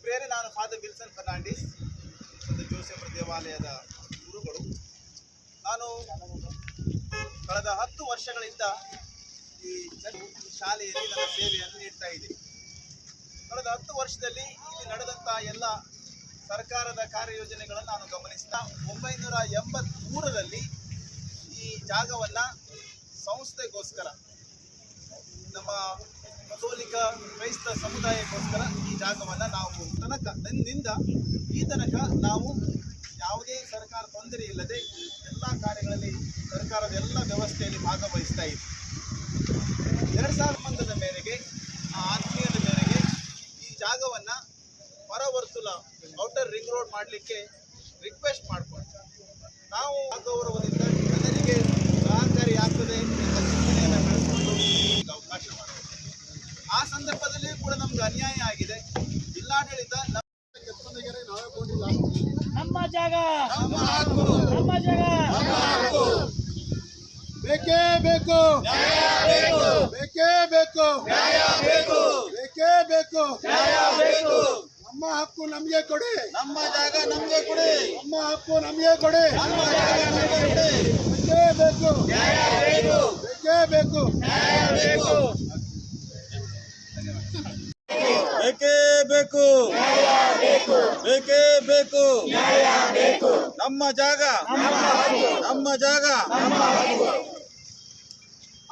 ಬೇರೆ ನಾನು father Wilson Fernandes, ಸಂತ ಜೋಸೆಫ್ ದೇವಾಲಯದ ಗುರುಗಳು. ನಾನು ಕಳೆದ 10 ವರ್ಷಗಳಿಂದ ಈ ಶಾಲೆಯಲ್ಲಿ ನನ್ನ ಸೇವೆಯನ್ನು ನೀಡ್ತಾ ಇದ್ದೀನಿ. ಕಳೆದ 10 ವರ್ಷದಲ್ಲಿ ಇಲ್ಲಿ ನಡೆದಂಥ ಎಲ್ಲ ಸರ್ಕಾರದ ಕಾರ್ಯಯೋಜನೆಗಳನ್ನು ನಾನು ಗಮನಿಸ್ತಾ 1983ರಲ್ಲಿ ಈ ಜಾಗವನ್ನು ಸಂಸ್ಥೆಗೋಸ್ಕರ, ನಮ್ಮ ಕಥೋಲಿಕ ಕ್ರೈಸ್ತ ಸಮುದಾಯಕ್ಕೋಸ್ಕರ ಈ ಜಾಗವನ್ನು ನಾವು ಈ ತನಕ ನಾವು ಯಾವುದೇ ಸರ್ಕಾರ ತೊಂದರೆ ಇಲ್ಲದೆ ಎಲ್ಲ ಕಾರ್ಯಗಳಲ್ಲಿ ಸರ್ಕಾರದ ಎಲ್ಲ ವ್ಯವಸ್ಥೆಯಲ್ಲಿ ಭಾಗವಹಿಸ್ತಾ ಇದ್ದೀವಿ. 2000 ಮೇರೆಗೆ ಆತ್ಮೀಯದ ಮೇರೆಗೆ ಈ ಜಾಗವನ್ನು ಹೊರವರ್ತುಲ ಔಟರ್ ರಿಂಗ್ ರೋಡ್ ಮಾಡಲಿಕ್ಕೆ ರಿಕ್ವೆಸ್ಟ್ ಮಾಡಿಕೊಂಡು ನಾವು ಗೌರವದಿಂದ ಜನರಿಗೆ ಸಹಕಾರಿ ಆಗ್ತದೆ ಎಂಬ ಚಿಂತನೆಯನ್ನು ಬೆಳೆಸಿಕೊಂಡು ಅವಕಾಶ ಮಾಡ್ತೀವಿ. ಆ ಸಂದರ್ಭದಲ್ಲಿ ಕೂಡ ನಮ್ಗೆ ಅನ್ಯಾಯ ಆಗಿದೆ. ಜಿಲ್ಲಾಡಳಿತ ನಮ್ಮ ಜಾಗ ನಮ್ಮ ಜಾಗ ಬೇಕೇ ಬೇಕು, ಬೇಕೇ ಬೇಕು, ಬೇಕೇ ಬೇಕು. ನಮ್ಮ ಹಕ್ಕು ನಮಗೆ ಕೊಡಿ, ನಮ್ಮ ಜಾಗ ನಮಗೆ ಕೊಡಿ, ನಮ್ಮ ಹಕ್ಕು ನಮಗೆ ಕೊಡಿ. ಬೇಕೇ ಬೇಕು, ಬೇಕೇ ಬೇಕು, ಬೇಕೇ ಬೇಕು, ಬೇಕೇ ಬೇಕು. ನಮ್ಮ ಜಾಗ ನಮ್ಮ ಜಾಗ.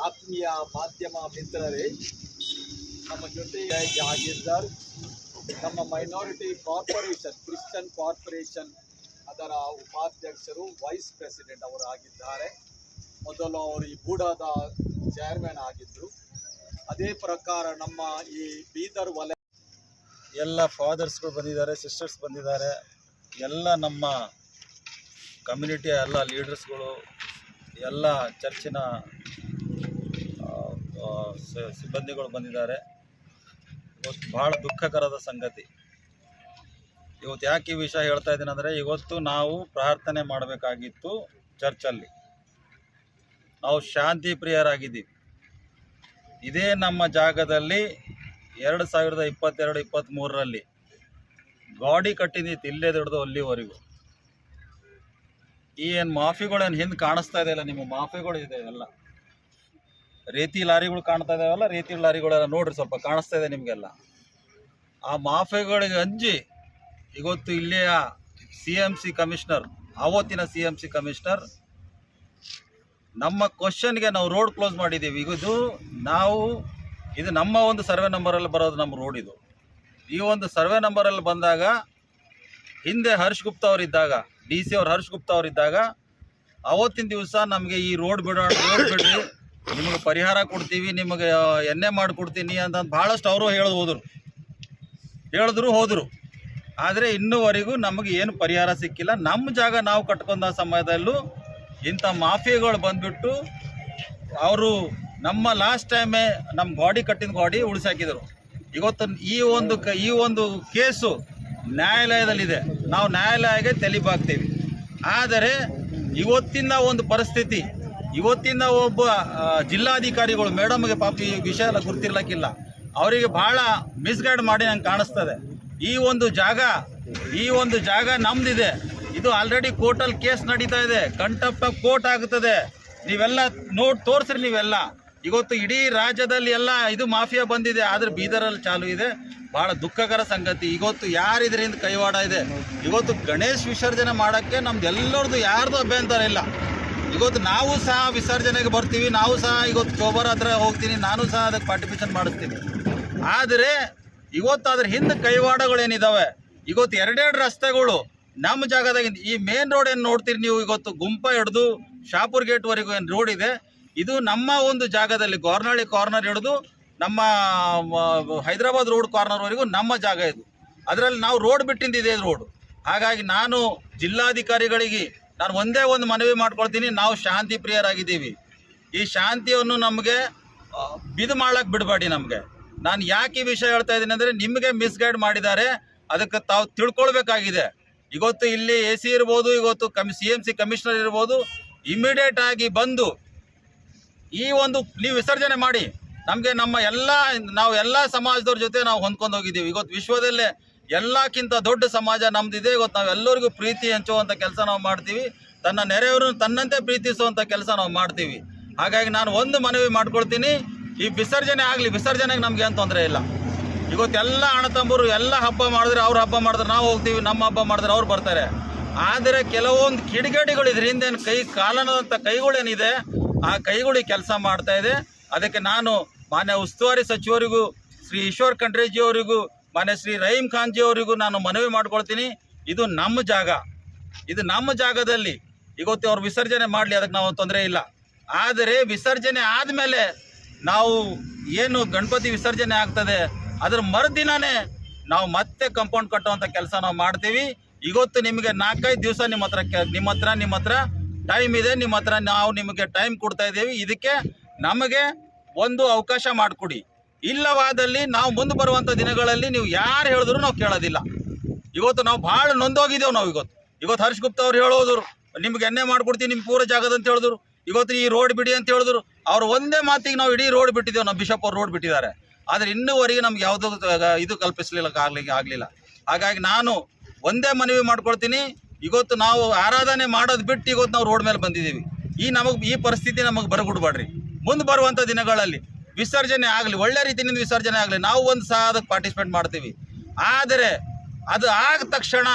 ಆತ್ಮೀಯ ಮಾಧ್ಯಮ ಮಿತ್ರರೇ, ನಮ್ಮ ಜೊತೆಯಾಗಿ ಆಗಿದ್ದಾರೆ ನಮ್ಮ ಮೈನಾರಿಟಿ ಕಾರ್ಪೊರೇಷನ್, ಕ್ರಿಶ್ಚಿಯನ್ ಕಾರ್ಪೊರೇಷನ್ ಅದರ ಉಪಾಧ್ಯಕ್ಷರು, ವೈಸ್ ಪ್ರೆಸಿಡೆಂಟ್ ಅವರು ಆಗಿದ್ದಾರೆ. ಮೊದಲು ಅವರು ಈ ಬೂಡಾದ ಚೇರ್ಮನ್ ಆಗಿದ್ದರು. ಅದೇ ಪ್ರಕಾರ ನಮ್ಮ ಈ ಬೀದರ್ ವಲಯ ಎಲ್ಲ ಫಾದರ್ಸ್ಗಳು ಬಂದಿದ್ದಾರೆ, ಸಿಸ್ಟರ್ಸ್ ಬಂದಿದ್ದಾರೆ, ಎಲ್ಲ ನಮ್ಮ ಕಮ್ಯುನಿಟಿಯ ಎಲ್ಲ ಲೀಡರ್ಸ್ಗಳು, ಎಲ್ಲ ಚರ್ಚಿನ ಸಿಬ್ಬಂದಿಗಳು ಬಂದಿದ್ದಾರೆ. ಇವತ್ತು ಭಾಳ ದುಃಖಕರದ ಸಂಗತಿ. ಇವತ್ತು ಯಾಕೆ ಈ ವಿಷಯ ಹೇಳ್ತಾ ಇದ್ದೀನಿ ಅಂದರೆ, ಇವತ್ತು ನಾವು ಪ್ರಾರ್ಥನೆ ಮಾಡಬೇಕಾಗಿತ್ತು ಚರ್ಚಲ್ಲಿ. ನಾವು ಶಾಂತಿ ಪ್ರಿಯರಾಗಿದ್ದೀವಿ. ಇದೇ ನಮ್ಮ ಜಾಗದಲ್ಲಿ 2022-23ರಲ್ಲಿ ಗಾಡಿ ಕಟ್ಟಿದ್ದಿತ್ತು, ಇಲ್ಲೇ ದೊಡ್ಡದು ಅಲ್ಲಿವರೆಗೂ. ಈ ಏನು ಮಾಫಿಗಳೇನು ಹಿಂದೆ ಕಾಣಿಸ್ತಾ ಇದೆಯಲ್ಲ, ನಿಮ್ಮ ಮಾಫಿಗಳು ಇದೆ ಎಲ್ಲ, ರೇತಿ ಲಾರಿಗಳು ಕಾಣ್ತಾ ಇದ್ದಾವಲ್ಲ, ರೇತಿ ಲಾರಿಗಳೆಲ್ಲ ನೋಡ್ರಿ, ಸ್ವಲ್ಪ ಕಾಣಿಸ್ತಾ ಇದೆ ನಿಮಗೆಲ್ಲ. ಆ ಮಾಫಿಗಳಿಗೆ ಅಂಜಿ ಇವತ್ತು ಇಲ್ಲಿಯ CMC ಕಮಿಷನರ್, ಆವತ್ತಿನ CMC ಕಮಿಷನರ್ ನಮ್ಮ ಕ್ವಶನ್ಗೆ ನಾವು ರೋಡ್ ಕ್ಲೋಸ್ ಮಾಡಿದ್ದೀವಿ. ಇದು ನಮ್ಮ ಒಂದು ಸರ್ವೆ ನಂಬರಲ್ಲಿ ಬರೋದು ನಮ್ಮ ರೋಡ್. ಈ ಒಂದು ಸರ್ವೆ ನಂಬರಲ್ಲಿ ಬಂದಾಗ ಹಿಂದೆ ಹರ್ಷ್ ಗುಪ್ತಾ ಅವರಿದ್ದಾಗ, DC ಅವ್ರು ಹರ್ಷ್ ಗುಪ್ತಾ ಅವರಿದ್ದಾಗ ಅವತ್ತಿನ ದಿವಸ ನಮಗೆ ಈ ರೋಡ್ ಬಿಡ್ರಿ, ನಿಮಗೆ ಪರಿಹಾರ ಕೊಡ್ತೀವಿ, ನಿಮಗೆ ಎಣ್ಣೆ ಮಾಡಿಕೊಡ್ತೀನಿ ಅಂತ ಭಾಳಷ್ಟು ಅವರು ಹೇಳಿದ್ರು ಹೋದರು. ಆದರೆ ಇನ್ನೂವರೆಗೂ ನಮಗೆ ಏನು ಪರಿಹಾರ ಸಿಕ್ಕಿಲ್ಲ. ನಮ್ಮ ಜಾಗ ನಾವು ಕಟ್ಕೊಂಡ ಸಮಯದಲ್ಲೂ ಇಂಥ ಮಾಫಿಯಾಗಳು ಬಂದುಬಿಟ್ಟು ಅವರು ನಮ್ಮ ಲಾಸ್ಟ್ ಟೈಮೇ ನಮ್ಮ ಗಾಡಿ ಕಟ್ಟಿದ ಗಾಡಿ ಉಳಿಸಾಕಿದರು. ಇವತ್ತು ಈ ಒಂದು ಕೇಸು ನ್ಯಾಯಾಲಯದಲ್ಲಿದೆ. ನಾವು ನ್ಯಾಯಾಲಯಕ್ಕೆ ತಲೆಬಾಗ್ತೀವಿ. ಆದರೆ ಇವತ್ತಿನ ಒಂದು ಪರಿಸ್ಥಿತಿ, ಇವತ್ತಿನ ಒಬ್ಬ ಜಿಲ್ಲಾಧಿಕಾರಿಗಳು ಮೇಡಮ್ಗೆ ಪಾಪ ಈ ವಿಷಯ ಎಲ್ಲ ಗುರ್ತಿರ್ಲಿಕ್ಕಿಲ್ಲ, ಅವರಿಗೆ ಭಾಳ ಮಿಸ್ಗೈಡ್ ಮಾಡಿ ನಂಗೆ ಕಾಣಿಸ್ತದೆ. ಈ ಒಂದು ಜಾಗ ನಮ್ದಿದೆ. ಇದು ಆಲ್ರೆಡಿ ಕೋರ್ಟಲ್ಲಿ ಕೇಸ್ ನಡೀತಾ ಇದೆ, ಕಂಟೆಂಪ್ಟ್ ಆಫ್ ಕೋರ್ಟ್ ಆಗುತ್ತದೆ. ನೀವೆಲ್ಲ ತೋರಿಸ್ರಿ. ನೀವೆಲ್ಲ ಇವತ್ತು ಇಡೀ ರಾಜ್ಯದಲ್ಲಿ ಎಲ್ಲ ಇದು ಮಾಫಿಯಾ ಬಂದಿದೆ, ಆದರೆ ಬೀದರಲ್ಲಿ ಚಾಲು ಇದೆ. ಭಾಳ ದುಃಖಕರ ಸಂಗತಿ. ಇವತ್ತು ಯಾರಿದ್ರಿಂದ ಕೈವಾಡ ಇದೆ. ಇವತ್ತು ಗಣೇಶ್ ವಿಸರ್ಜನೆ ಮಾಡೋಕ್ಕೆ ನಮ್ದೆಲ್ಲರದು ಯಾರ್ದು ಅಭ್ಯಂತರ ಇಲ್ಲ. ಇವತ್ತು ನಾವು ಸಹ ವಿಸರ್ಜನೆಗೆ ಬರ್ತೀವಿ, ನಾವು ಸಹ ಇವತ್ತು ಚೋಬರ್ ಹತ್ರ ಹೋಗ್ತೀನಿ, ನಾನು ಸಹ ಅದಕ್ಕೆ ಪಾರ್ಟಿಸಿಪೇಷನ್ ಮಾಡಿಸ್ತೀನಿ. ಆದರೆ ಇವತ್ತು ಅದ್ರ ಹಿಂದೆ ಕೈವಾಡಗಳೇನಿದ್ದಾವೆ, ಇವತ್ತು ಎರಡೆರಡು ರಸ್ತೆಗಳು ನಮ್ಮ ಜಾಗದಾಗಿಂದ ಈ ಮೇನ್ ರೋಡ್ ಏನು ನೋಡ್ತೀರಿ ನೀವು, ಇವತ್ತು ಗುಂಪ ಹಿಡಿದು ಶಾಪುರ್ ಗೇಟ್ವರೆಗೂ ಏನು ರೋಡ್ ಇದೆ, ಇದು ನಮ್ಮ ಒಂದು ಜಾಗದಲ್ಲಿ ಗೋರ್ನಹಳ್ಳಿ ಕಾರ್ನರ್ ಹಿಡಿದು ನಮ್ಮ ಹೈದರಾಬಾದ್ ರೋಡ್ ಕಾರ್ನರ್ವರೆಗೂ ನಮ್ಮ ಜಾಗ ಇದು. ಅದರಲ್ಲಿ ನಾವು ರೋಡ್ ಬಿಟ್ಟಿದ್ದಿದೆ ರೋಡ್. ಹಾಗಾಗಿ ನಾನು ಜಿಲ್ಲಾಧಿಕಾರಿಗಳಿಗೆ ನಾನು ಒಂದೇ ಒಂದು ಮನವಿ ಮಾಡ್ಕೊಳ್ತೀನಿ, ನಾವು ಶಾಂತಿ ಪ್ರಿಯರಾಗಿದ್ದೀವಿ. ಈ ಶಾಂತಿಯನ್ನು ನಮಗೆ ಬಿದು ಮಾಡಕ್ಕೆ ಬಿಡಬೇಡಿ. ನಾನು ಯಾಕೆ ಈ ವಿಷಯ ಹೇಳ್ತಾ ಇದ್ದೀನಿ ಅಂದರೆ, ನಿಮಗೆ ಮಿಸ್ಗೈಡ್ ಮಾಡಿದ್ದಾರೆ, ಅದಕ್ಕೆ ತಾವು ತಿಳ್ಕೊಳ್ಬೇಕಾಗಿದೆ. ಇವತ್ತು ಇಲ್ಲಿ AC ಇರ್ಬೋದು, ಇವತ್ತು CMC ಕಮಿಷನರ್ ಇರ್ಬೋದು, ಇಮಿಡಿಯೇಟ್ ಆಗಿ ಬಂದು ಈ ಒಂದು ನೀವು ವಿಸರ್ಜನೆ ಮಾಡಿ. ನಾವು ಎಲ್ಲ ಸಮಾಜದವ್ರ ಜೊತೆ ನಾವು ಹೊಂದ್ಕೊಂಡು ಹೋಗಿದ್ದೀವಿ. ಇವತ್ತು ವಿಶ್ವದಲ್ಲೇ ಎಲ್ಲಕ್ಕಿಂತ ದೊಡ್ಡ ಸಮಾಜ ನಮ್ದು ಇದೆ ಗೊತ್ತು. ನಾವು ಎಲ್ಲರಿಗೂ ಪ್ರೀತಿ ಹಂಚುವಂಥ ಕೆಲಸ ನಾವು ಮಾಡ್ತೀವಿ, ತನ್ನ ನೆರೆಯವರು ತನ್ನಂತೆ ಪ್ರೀತಿಸುವಂಥ ಕೆಲಸ ನಾವು ಮಾಡ್ತೀವಿ. ಹಾಗಾಗಿ ನಾನು ಒಂದು ಮನವಿ ಮಾಡ್ಕೊಳ್ತೀನಿ, ಈ ವಿಸರ್ಜನೆ ಆಗಲಿ, ವಿಸರ್ಜನೆಗೆ ನಮ್ಗೆ ಏನು ತೊಂದರೆ ಇಲ್ಲ. ಇವತ್ತೆಲ್ಲ ಅಣ್ಣ ತಮ್ಮರು ಎಲ್ಲ ಹಬ್ಬ ಮಾಡಿದ್ರೆ ಅವ್ರು ಹಬ್ಬ ಮಾಡಿದ್ರೆ ನಾವು ಹೋಗ್ತೀವಿ, ನಮ್ಮ ಹಬ್ಬ ಮಾಡಿದ್ರೆ ಅವ್ರು ಬರ್ತಾರೆ. ಆದರೆ ಕೆಲವೊಂದು ಕಿಡಿಗೇಡಿಗಳು ಇದರಿಂದ ಏನು ಕಾಲನದಂಥ ಕೈಗಳೇನಿದೆ ಆ ಕೈಗಳಿಗೆ ಕೆಲಸ ಮಾಡ್ತಾ ಇದೆ. ಅದಕ್ಕೆ ನಾನು ಮಾನ್ಯ ಉಸ್ತುವಾರಿ ಸಚಿವರಿಗೂ ಶ್ರೀ ಈಶ್ವರ್ ಖಂಡ್ರೆಜಿ ಅವರಿಗೂ ಮಾನ್ಯ ಶ್ರೀ ರಹೀಮ್ ಖಾನ್ಜಿ ಅವರಿಗೂ ನಾನು ಮನವಿ ಮಾಡ್ಕೊಳ್ತೀನಿ, ಇದು ನಮ್ಮ ಜಾಗ, ಇದು ನಮ್ಮ ಜಾಗದಲ್ಲಿ ಇವತ್ತು ಅವ್ರು ವಿಸರ್ಜನೆ ಮಾಡಲಿ, ಅದಕ್ಕೆ ನಾವು ತೊಂದರೆ ಇಲ್ಲ. ಆದರೆ ವಿಸರ್ಜನೆ ಆದಮೇಲೆ ನಾವು ಏನು ಗಣಪತಿ ವಿಸರ್ಜನೆ ಆಗ್ತದೆ ಅದರ ಮರುದಿನನೇ ನಾವು ಮತ್ತೆ ಕಾಂಪೌಂಡ್ ಕಟ್ಟುವಂಥ ಕೆಲಸ ನಾವು ಮಾಡ್ತೀವಿ. ಇವತ್ತು ನಿಮಗೆ 4-5 ದಿವಸ ನಿಮ್ಮ ಹತ್ರ ಟೈಮ್ ಇದೆ, ನಿಮ್ಮ ಹತ್ರ ನಾವು ನಿಮಗೆ ಟೈಮ್ ಕೊಡ್ತಾ ಇದ್ದೀವಿ. ಇದಕ್ಕೆ ನಮಗೆ ಒಂದು ಅವಕಾಶ ಮಾಡಿಕೊಡಿ. ಇಲ್ಲವಾದಲ್ಲಿ ನಾವು ಮುಂದೆ ಬರುವಂಥ ದಿನಗಳಲ್ಲಿ ನೀವು ಯಾರು ಹೇಳಿದ್ರು ನಾವು ಕೇಳೋದಿಲ್ಲ. ಇವತ್ತು ನಾವು ಭಾಳ ನೊಂದೋಗಿದ್ದೇವೆ. ನಾವು ಇವತ್ತು ಹರ್ಷ್ ಗುಪ್ತಾ ಅವ್ರು ಹೇಳೋದ್ರು ನಿಮ್ಗೆ ಎಣ್ಣೆ ಮಾಡಿಕೊಡ್ತೀವಿ ನಿಮ್ಮ ಪೂರ ಜಾಗದ ಅಂತ ಹೇಳಿದ್ರು. ಇವತ್ತು ಈ ರೋಡ್ ಬಿಡಿ ಅಂತ ಹೇಳಿದ್ರು. ಅವ್ರು ಒಂದೇ ಮಾತಿಗೆ ನಾವು ಇಡೀ ರೋಡ್ ಬಿಟ್ಟಿದ್ದೇವೆ, ನಾವು ಬಿಷಪ್ ಅವ್ರು ರೋಡ್ ಬಿಟ್ಟಿದ್ದಾರೆ. ಆದರೆ ಇನ್ನೂವರೆಗೆ ನಮ್ಗೆ ಯಾವುದೋ ಇದು ಆಗಲಿಲ್ಲ. ಹಾಗಾಗಿ ನಾನು ಒಂದೇ ಮನವಿ ಮಾಡ್ಕೊಳ್ತೀನಿ, ಇವತ್ತು ನಾವು ಆರಾಧನೆ ಮಾಡೋದು ಬಿಟ್ಟು ಇವತ್ತು ನಾವು ರೋಡ್ ಮೇಲೆ ಬಂದಿದ್ದೀವಿ. ಈ ಪರಿಸ್ಥಿತಿ ನಮಗೆ ಬರಗುಡ್ಬೇಡ್ರಿ. ಮುಂದೆ ಬರುವಂಥ ದಿನಗಳಲ್ಲಿ ವಿಸರ್ಜನೆ ಆಗಲಿ, ಒಳ್ಳೆ ರೀತಿಯಿಂದ ವಿಸರ್ಜನೆ ಆಗಲಿ, ನಾವು ಒಂದು ಸಹ ಅದಕ್ಕೆ ಪಾರ್ಟಿಸಿಪೇಟ್ ಮಾಡ್ತೀವಿ. ಆದರೆ ಅದು ಆದ ತಕ್ಷಣ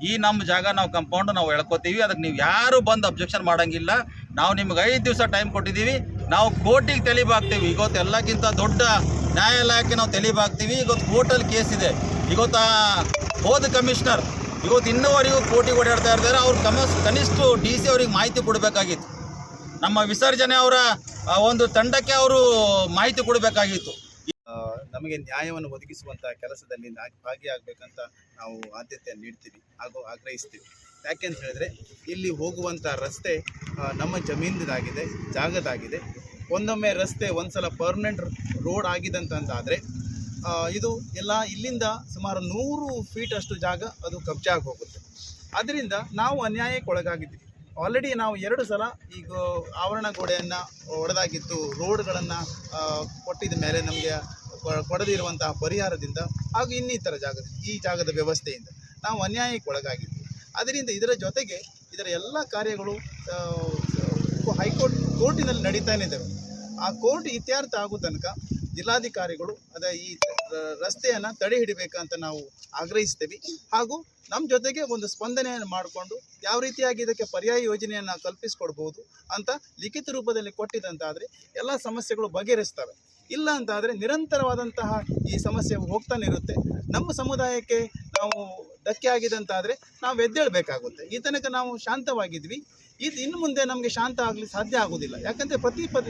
ಈ ನಮ್ಮ ಜಾಗ ನಾವು ಕಂಪೌಂಡ್ ನಾವು ಹೇಳ್ಕೊತೀವಿ. ಅದಕ್ಕೆ ನೀವು ಯಾರು ಬಂದು ಅಬ್ಜೆಕ್ಷನ್ ಮಾಡೋಂಗಿಲ್ಲ. ನಾವು ನಿಮ್ಗೆ 5 ದಿವಸ ಟೈಮ್ ಕೊಟ್ಟಿದ್ದೀವಿ. ನಾವು ಕೋರ್ಟಿಗೆ ತಲೆಬಾಗ್ತೀವಿ. ಇವತ್ತು ಎಲ್ಲಕ್ಕಿಂತ ದೊಡ್ಡ ನ್ಯಾಯಾಲಯಕ್ಕೆ ನಾವು ತಲೆಬಾಗ್ತೀವಿ. ಇವತ್ತು ಕೋರ್ಟಲ್ಲಿ ಕೇಸ್ ಇದೆ. ಇವತ್ತು ಹೋದ ಕಮಿಷನರ್ ಇವತ್ತು ಇನ್ನೂವರೆಗೂ ಕೋರ್ಟಿಗೆ ಓಡಾಡ್ತಾ ಇರ್ತಾರೆ. ಅವ್ರು ಕನಿಷ್ಠ DC ಅವ್ರಿಗೆ ಮಾಹಿತಿ ಕೊಡಬೇಕಾಗಿತ್ತು. ನಮ್ಮ ವಿಸರ್ಜನೆ ಅವರ ಒಂದು ತಂಡಕ್ಕೆ ಅವರು ಮಾಹಿತಿ ಕೊಡಬೇಕಾಗಿತ್ತು. ನಮಗೆ ನ್ಯಾಯವನ್ನು ಒದಗಿಸುವಂಥ ಕೆಲಸದಲ್ಲಿ ಭಾಗಿಯಾಗಬೇಕಂತ ನಾವು ಆದ್ಯತೆಯನ್ನು ನೀಡ್ತೀವಿ ಹಾಗೂ ಆಗ್ರಹಿಸ್ತೀವಿ. ಯಾಕೆಂತ ಹೇಳಿದ್ರೆ ಇಲ್ಲಿ ಹೋಗುವಂಥ ರಸ್ತೆ ನಮ್ಮ ಜಮೀನಿದಾಗಿದೆ, ಜಾಗದಾಗಿದೆ. ಒಂದೊಮ್ಮೆ ರಸ್ತೆ ಒಂದ್ಸಲ ಪರ್ಮನೆಂಟ್ ರೋಡ್ ಆಗಿದಂತಾದರೆ ಇದು ಎಲ್ಲ ಇಲ್ಲಿಂದ ಸುಮಾರು 100 ಫೀಟ್ ಅಷ್ಟು ಜಾಗ ಅದು ಕಬ್ಜಾ ಆಗಿ ಹೋಗುತ್ತೆ. ಅದರಿಂದ ನಾವು ಅನ್ಯಾಯಕ್ಕೆ ಒಳಗಾಗಿದ್ದೀವಿ. ಆಲ್ರೆಡಿ ನಾವು 2 ಸಲ ಈಗ ಆವರಣ ಗೋಡೆಯನ್ನು ಒಡೆದಾಗಿತ್ತು. ರೋಡ್ಗಳನ್ನು ಕೊಟ್ಟಿದ ಮೇಲೆ ನಮಗೆ ಕೊಡದಿರುವಂತಹ ಪರಿಹಾರದಿಂದ ಹಾಗೂ ಇನ್ನಿತರ ಈ ಜಾಗದ ವ್ಯವಸ್ಥೆಯಿಂದ ನಾವು ಅನ್ಯಾಯಕ್ಕೆ ಒಳಗಾಗಿದ್ವಿ. ಅದರಿಂದ ಇದರ ಜೊತೆಗೆ ಇದರ ಎಲ್ಲ ಕಾರ್ಯಗಳು ಕೋರ್ಟಿನಲ್ಲಿ ನಡೀತಾನೆ ಇದ್ದಾವೆ. ಆ ಕೋರ್ಟ್ ಇತ್ಯರ್ಥ ಆಗೋ ತನಕ ಜಿಲ್ಲಾಧಿಕಾರಿಗಳು ಈ ರಸ್ತೆಯನ್ನು ತಡೆ ಹಿಡಿಬೇಕಂತ ನಾವು ಆಗ್ರಹಿಸ್ತೇವೆ. ಹಾಗೂ ನಮ್ಮ ಜೊತೆಗೆ ಒಂದು ಸ್ಪಂದನೆಯನ್ನು ಮಾಡಿಕೊಂಡು ಯಾವ ರೀತಿಯಾಗಿ ಇದಕ್ಕೆ ಪರ್ಯಾಯ ಯೋಜನೆಯನ್ನು ಕಲ್ಪಿಸಿಕೊಡ್ಬೋದು ಅಂತ ಲಿಖಿತ ರೂಪದಲ್ಲಿ ಕೊಟ್ಟಿದ್ದಂತಾದರೆ ಎಲ್ಲ ಸಮಸ್ಯೆಗಳು ಬಗೆಹರಿಸ್ತವೆ. ಇಲ್ಲ ಅಂತಾದರೆ ನಿರಂತರವಾದಂತಹ ಈ ಸಮಸ್ಯೆ ಹೋಗ್ತಾನೆ ಇರುತ್ತೆ. ನಮ್ಮ ಸಮುದಾಯಕ್ಕೆ ನಾವು ಧಕ್ಕೆ ಆಗಿದಂತಾದರೆ ನಾವು ಎದ್ದೇಳಬೇಕಾಗುತ್ತೆ. ಈ ತನಕ ನಾವು ಶಾಂತವಾಗಿದ್ವಿ. ಇದು ಇನ್ನು ಮುಂದೆ ನಮಗೆ ಶಾಂತ ಆಗಲಿ ಸಾಧ್ಯ ಆಗೋದಿಲ್ಲ. ಯಾಕಂದರೆ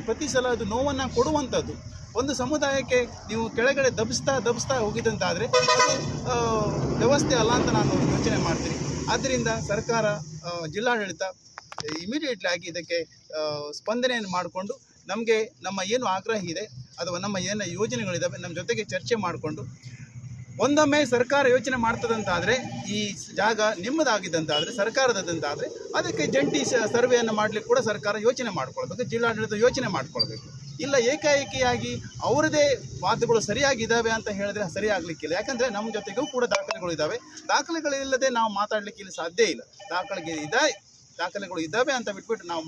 ಪ್ರತಿ ಸಲ ಅದು ನೋವನ್ನು ಕೊಡುವಂಥದ್ದು. ಒಂದು ಸಮುದಾಯಕ್ಕೆ ನೀವು ಕೆಳಗಡೆ ದಬಿಸ್ತಾ ಹೋಗಿದ್ದಂತಾದರೆ ಅದು ವ್ಯವಸ್ಥೆ ಅಲ್ಲ ಅಂತ ನಾನು ಯೋಚನೆ ಮಾಡ್ತೀನಿ. ಆದ್ದರಿಂದ ಸರ್ಕಾರ, ಜಿಲ್ಲಾಡಳಿತ ಇಮಿಡಿಯೇಟ್ಲಿ ಆಗಿ ಇದಕ್ಕೆ ಸ್ಪಂದನೆಯನ್ನು ಮಾಡಿಕೊಂಡು ನಮಗೆ ನಮ್ಮ ಏನು ಆಗ್ರಹ ಇದೆ ಅಥವಾ ನಮ್ಮ ಏನು ಯೋಜನೆಗಳಿದ್ದಾವೆ ನಮ್ಮ ಜೊತೆಗೆ ಚರ್ಚೆ ಮಾಡಿಕೊಂಡು ಒಂದೊಮ್ಮೆ ಸರ್ಕಾರ ಯೋಚನೆ ಮಾಡ್ತದಂತಾದರೆ ಈ ಜಾಗ ನಿಮ್ಮದಾಗಿದ್ದಂತಾದರೆ ಸರ್ಕಾರದಂತಾದರೆ ಅದಕ್ಕೆ ಜಂಟಿ ಸರ್ವೆಯನ್ನು ಮಾಡಲಿಕ್ಕೆ ಕೂಡ ಸರ್ಕಾರ ಯೋಚನೆ ಮಾಡ್ಕೊಳ್ಬೇಕು, ಜಿಲ್ಲಾಡಳಿತ ಯೋಚನೆ ಮಾಡ್ಕೊಳ್ಬೇಕು. ಇಲ್ಲ ಏಕಾಏಕಿಯಾಗಿ ಅವರದೇ ಮಾತುಗಳು ಸರಿಯಾಗಿದ್ದಾವೆ ಅಂತ ಹೇಳಿದ್ರೆ ಸರಿಯಾಗಲಿಕ್ಕಿಲ್ಲ. ಯಾಕಂದರೆ ನಮ್ಮ ಜೊತೆಗೂ ಕೂಡ ದಾಖಲೆಗಳು ಇದ್ದಾವೆ. ದಾಖಲೆಗಳಿಲ್ಲದೆ ನಾವು ಮಾತಾಡಲಿಕ್ಕೆ ಇಲ್ಲಿ ಸಾಧ್ಯ ಇಲ್ಲ. ದಾಖಲೆಗಳು ಇದ್ದಾವೆ ಅಂತ ಬಿಟ್ಬಿಟ್ಟು ನಾವು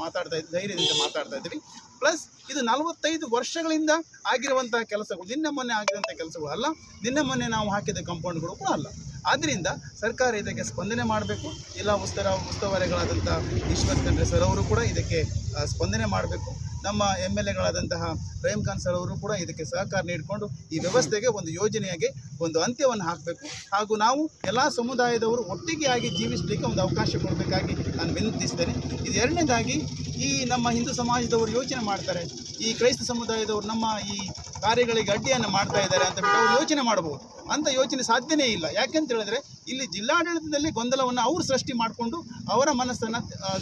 ಧೈರ್ಯದಿಂದ ಮಾತಾಡ್ತಾ ಇದ್ದೀವಿ. ಪ್ಲಸ್ ಇದು 45 ವರ್ಷಗಳಿಂದ ಆಗಿರುವಂಥ ಕೆಲಸಗಳು, ನಿನ್ನೆ ಮೊನ್ನೆ ಆಗಿರುವಂಥ ಕೆಲಸಗಳು ಅಲ್ಲ, ನಿನ್ನೆ ಮೊನ್ನೆ ನಾವು ಹಾಕಿದ ಕಾಂಪೌಂಡ್ಗಳು ಕೂಡ ಅಲ್ಲ. ಆದ್ದರಿಂದ ಸರ್ಕಾರ ಇದಕ್ಕೆ ಸ್ಪಂದನೆ ಮಾಡಬೇಕು. ಎಲ್ಲ ಉಸ್ತುವಾರಿಗಳಾದಂಥ ಈಶ್ವರ್ ಖಂಡ್ರೆ ಸರ್ ಅವರು ಕೂಡ ಇದಕ್ಕೆ ಸ್ಪಂದನೆ ಮಾಡಬೇಕು. ನಮ್ಮ MLAಗಳಾದಂತಹ ರಹೀಮ್ ಖಾನ್ ಸರ್ ಅವರು ಕೂಡ ಇದಕ್ಕೆ ಸಹಕಾರ ನೀಡಿಕೊಂಡು ಈ ವ್ಯವಸ್ಥೆಗೆ ಒಂದು ಯೋಜನೆಯಾಗಿ ಒಂದು ಅಂತ್ಯವನ್ನು ಹಾಕಬೇಕು. ಹಾಗೂ ನಾವು ಎಲ್ಲ ಸಮುದಾಯದವರು ಒಟ್ಟಿಗೆ ಆಗಿ ಜೀವಿಸಲಿಕ್ಕೆ ಒಂದು ಅವಕಾಶ ಕೊಡಬೇಕಾಗಿ ನಾನು ವಿನಂತಿಸ್ತೇನೆ. ಇದು ಎರಡನೇದಾಗಿ ಈ ನಮ್ಮ ಹಿಂದೂ ಸಮಾಜದವರು ಯೋಚನೆ ಮಾಡ್ತಾರೆ, ಈ ಕ್ರೈಸ್ತ ಸಮುದಾಯದವರು ನಮ್ಮ ಈ ಕಾರ್ಯಗಳಿಗೆ ಅಡ್ಡಿಯನ್ನು ಮಾಡ್ತಾ ಇದ್ದಾರೆ ಅಂತ ಬಿಟ್ಟು ಅವರು ಯೋಚನೆ ಮಾಡಬಹುದು. ಅಂತ ಯೋಚನೆ ಸಾಧ್ಯನೇ ಇಲ್ಲ. ಯಾಕೆಂತ ಹೇಳಿದ್ರೆ ಇಲ್ಲಿ ಜಿಲ್ಲಾಡಳಿತದಲ್ಲಿ ಗೊಂದಲವನ್ನು ಅವರು ಸೃಷ್ಟಿ ಮಾಡಿಕೊಂಡು ಅವರ ಮನಸ್ಸನ್ನು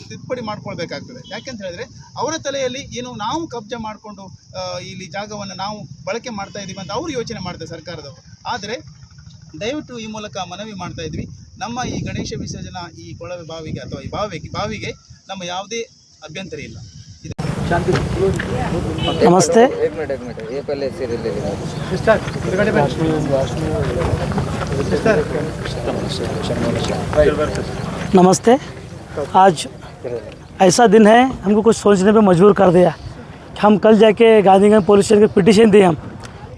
ತಿದ್ದುಪಡಿ ಮಾಡ್ಕೊಳ್ಬೇಕಾಗ್ತದೆ. ಯಾಕೆಂತ ಹೇಳಿದ್ರೆ ಅವರ ತಲೆಯಲ್ಲಿ ಏನು ನಾವು ಕಬ್ಜಾ ಮಾಡಿಕೊಂಡು ಇಲ್ಲಿ ಜಾಗವನ್ನು ನಾವು ಬಳಕೆ ಮಾಡ್ತಾ ಇದ್ದೀವಿ ಅಂತ ಅವರು ಯೋಚನೆ ಮಾಡ್ತಾರೆ ಸರ್ಕಾರದವರು. ಆದರೆ ದಯವಿಟ್ಟು ಈ ಮೂಲಕ ಮನವಿ ಮಾಡ್ತಾ ಇದ್ವಿ, ನಮ್ಮ ಈ ಗಣೇಶ ವಿಸರ್ಜನಾ ಈ ಕೊಳವೆ ಬಾವಿಗೆ ಅಥವಾ ಈ ಬಾವಿಗೆ ನಮ್ಮ ಯಾವುದೇ ಅಭ್ಯಂತರ ಇಲ್ಲ. ನಮಸ್ತೆ. एक मिनट ये पहले सीरियल ले लेना। नमस्ते। आज ऐसा दिन है हमको कुछ सोचने पे मजबूर कर दिया कि हम कल जाके गांधीगंज पुलिस स्टेशन के पिटीशन दिए। हम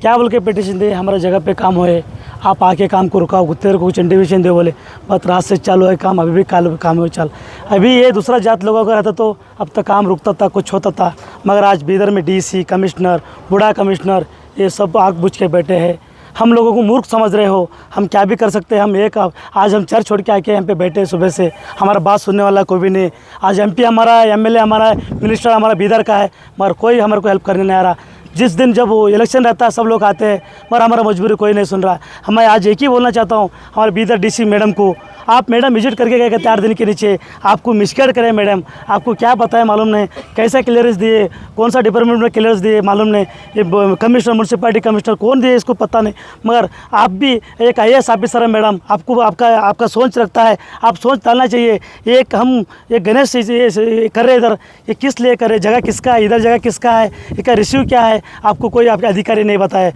क्या बोल के पिटीशन दिए, हमारा जगह पे काम होए, आप आके काम को रुकाओ, तेरे को कुछ इंडिविशन दे बोले। बस रात से चालू है काम, अभी भी काम हो चल। अभी ये दूसरा जात लोगों का रहता तो अब तक काम रुकता था, कुछ होता था। मगर आज बीदर में डीसी, कमिश्नर, बूढ़ा कमिश्नर ये सब आग बुझ के बैठे हैं। हम लोगों को मूर्ख समझ रहे हो, हम क्या भी कर सकते हैं। हम एक आज हम चर्च छोड़ के आके यहाँ पे बैठे सुबह से, हमारा बात सुनने वाला कोई भी नहीं। आज एमपी हमारा, एमएलए हमारा, मिनिस्टर हमारा बीदर का है, मगर कोई हमारे को हेल्प करने नहीं आ रहा। जिस दिन जब वो इलेक्शन रहता है सब लोग आते हैं, मगर हमारा मजबूरी कोई नहीं सुन रहा। मैं आज एक ही बोलना चाहता हूँ हमारे बीदर डीसी मैडम को, आप मैडम विजिट करके गए 4 दिन के नीचे, आपको मिसगाइड करें मैडम, आपको क्या पता है मालूम नहीं, कैसा क्लियरेंस दिए, कौन सा डिपार्टमेंट में क्लियरेंस दिए मालूम नहीं, ये कमिश्नर, म्यूनसिपैलिटी कमिश्नर कौन दिए इसको पता नहीं। मगर आप भी एक IAS ऑफिसर है मैडम, आपको आपका सोच रखता है, आप सोच डालना चाहिए। एक हम ये गणेश ये कर रहे इधर, ये किस लिए कर रहे, जगह किसका है, इधर जगह किसका है, इसका रिसीव क्या है, आपको कोई आपके अधिकारी नहीं बताए।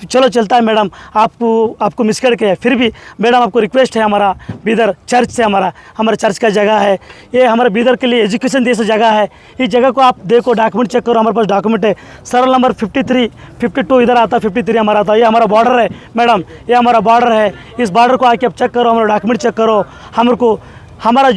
चलो चलता है मैडम, आपको मिसगाइड किया। फिर भी मैडम आपको रिक्वेस्ट है, हमारा बीदर चर्च से हमारा चर्च का जगह है, ये हमारे बीदर के लिए एजुकेशन जैसा जगह है। इस जगह को आप देखो, डॉक्यूमेंट चेक करो, हमारे पास डॉक्यूमेंट है। सरल नंबर 53, 52 इधर आता, 53 हमारा आता। ये हमारा बॉर्डर है मैडम, ये हमारा बॉर्डर है। इस बॉर्डर को आके आप चेक करो, हमारा डॉक्यूमेंट चेक करो। हमारा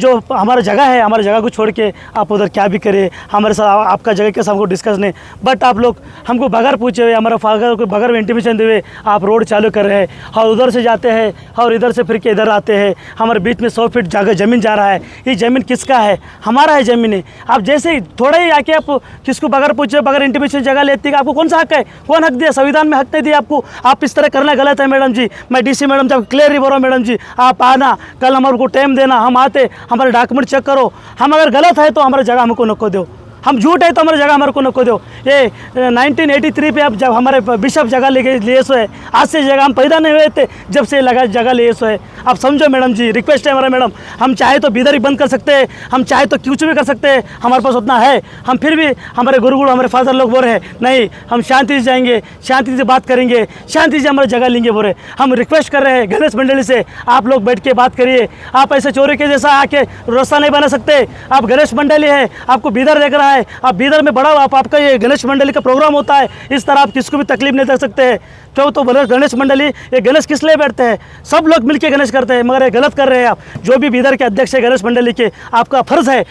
जगह है, हमारे जगह को छोड़ के आप उधर क्या भी करें, हमारे साथ आपका जगह के साथ हमको डिस्कस नहीं। बट आप लोग हमको बगैर पूछे हुए, हमारा बगैर इंटीमेशन दिए आप रोड चालू कर रहे हैं, और उधर से जाते हैं और इधर से फिर के इधर आते हैं। हमारे बीच में 100 फीट जगह ज़मीन जा रहा है। ये ज़मीन किसका है? हमारा है ज़मीन है। आप जैसे ही थोड़ा ही आके आप किसको बगैर पूछे, बगैर इंटीमेशन जगह लेती है, आपको कौन सा हक है? कौन हक दिया? संविधान में हक नहीं दिया आपको। आप इस तरह करना गलत है मैडम जी। मैं DC मैडम जब क्लियर ही बोल रहा हूँ मैडम जी, आप आना, कल हमारे को टाइम देना, हम आते, हमारे डॉक्यूमेंट चेक करो। हम अगर गलत है तो हमारी जगह हमको नको दो, हम झूठ है तो हमारी जगह हमारे को नको दो। ये 1983 पे अब जब हमारे बिशप जगह लिए सो है, आज से जगह हम पैदा नहीं हुए थे जब से लगा जगह लिए सो है। आप समझो मैडम जी, रिक्वेस्ट है हमारा मैडम, हम चाहे तो बीदर ही बंद कर सकते हैं, हम चाहे तो कुछ भी कर सकते हैं, हमारे पास उतना है। हम फिर भी हमारे गुरुकुल, हमारे फादर लोग बोल रहे हैं नहीं, हम शांति से जाएंगे, शांति से बात करेंगे, शांति से हमारी जगह लेंगे बोल रहे। हम रिक्वेस्ट कर रहे हैं गणेश मंडली से, आप लोग बैठ के बात करिए। आप ऐसे चोरी के जैसा आके रास्ता नहीं बना सकते। आप गणेश मंडली है, आपको बीदर देख रहा है, आप बीदर में बड़ा आपका ये गणेश मंडली का प्रोग्राम होता है, इस तरह आप किसको भी तकलीफ नहीं दे सकते हैं। तो गणेश मंडली, ये गणेश किस लिए बैठते हैं? सब लोग मिलके गणेश करते हैं, मगर ये गलत कर रहे हैं आप। जो भी बीदर के अध्यक्ष है गणेश मंडली के, आपका फर्ज है,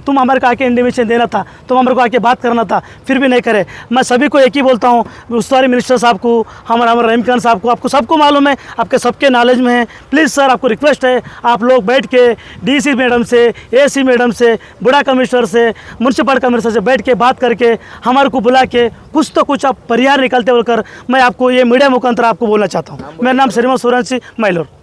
तुम हमारे को आके इंडिमेशन देना था, तुम हमारे को आके बात करना था, फिर भी नहीं करे। मैं सभी को एक ही बोलता हूँ, उस्तवारी मिनिस्टर साहब को, हमारा रहीम खान साहब को, आपको सबको मालूम है, आपके सबके नॉलेज में है। प्लीज़ सर, आपको रिक्वेस्ट है, आप लोग बैठ के DC मैडम से, AC मैडम से, बूढ़ा कमिश्नर से, म्यूनसिपल कमिश्नर से बैठ के बात करके हमारे को बुला के कुछ आप परिहार निकालते बोलकर मैं आपको ये मीडिया मुखांतर आपको बोलना चाहता हूँ। मेरा नाम श्रीमान सूरज सिंह, मैलोर।